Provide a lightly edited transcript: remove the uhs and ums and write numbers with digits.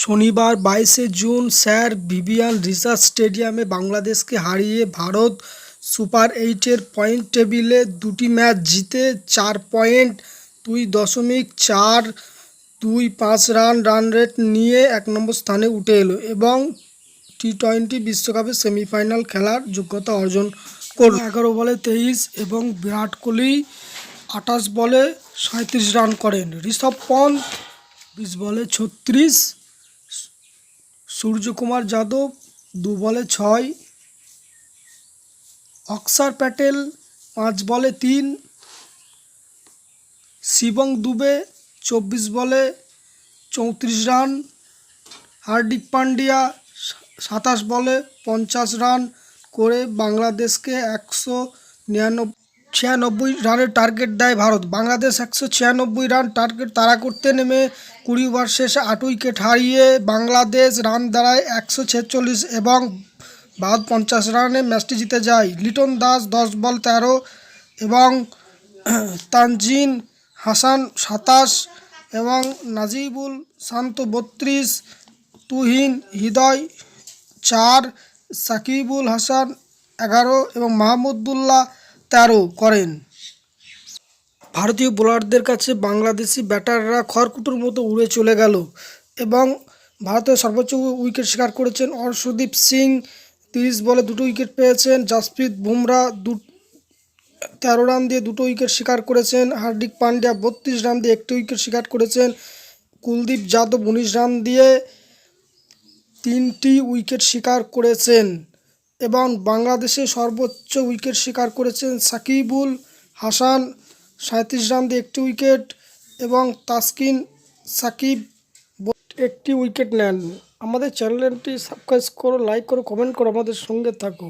শনিবার 22শে June sir Vivian research স্টেডিয়ামে বাংলাদেশকে হারিয়ে ভারত সুপার এইটের পয়েন্ট টেবিলে দুটি ম্যাচ জিতে 4.2.425 রান রেট নিয়ে 1 নম্বর স্থানে উঠে এলো এবং টি-20 বিশ্বকাপের সেমিফাইনাল খেলার যোগ্যতা অর্জন করল। 11 বলে 23 এবং বিরাট কোহলি 28 বলে 37 রান করেন। ঋষভ পন্থ 20 বলে 36, সূর্যকুমার যাদব 2 বলে 6, অক্ষর প্যাটেল 5 বলে 3, শিবম দুবে 24 বলে 34 রান, হার্দিক পান্ডিয়া 27 বলে 50 রান করে বাংলাদেশকে 196 রানের টার্গেট দেয় ভারত। বাংলাদেশ 196 রান টার্গেট তাড়া করতে নেমে 20 ওভার শেষে 8 উইকেট হারিয়ে বাংলাদেশ রান দাঁড়ায় 146 এবং ভারত 50 রানে ম্যাচটি জিতে যায়। লিটন দাস 10 বল 13 এবং তানজিন হাসান 27 এবং নাজিবুল শান্ত 32, তুহিন হৃদয় 4, সাকিবুল হাসান 11 এবং মাহমুদুল্লাহ 13 করেন। ভারতীয় বোলারদের কাছে বাংলাদেশি ব্যাটাররা খড়কুটোর মতো উড়ে চলে গেল এবং ভারতের সর্বোচ্চ উইকেট শিকার করেছেন অর্শদীপ সিং 30 বলে 2 উইকেট পেয়েছেন। জাসপ্রীত বুমরা 13 রান দিয়ে 2 উইকেট শিকার করেছেন। হার্দিক পান্ডিয়া 32 রান দিয়ে 1 উইকেট শিকার করেছেন। কুলদীপ যাদব 19 রান দিয়ে 3টি উইকেট শিকার করেছেন এবং বাংলাদেশের সর্বোচ্চ উইকেট শিকার করেছেন সাকিবুল হাসান 37 রান দিয়ে 1টি উইকেট এবং তাসকিন সাকিব 1টি উইকেট নেন। আমাদের চ্যানেলটি সাবস্ক্রাইব করো, লাইক করো, কমেন্ট করো, আমাদের সঙ্গে থাকো।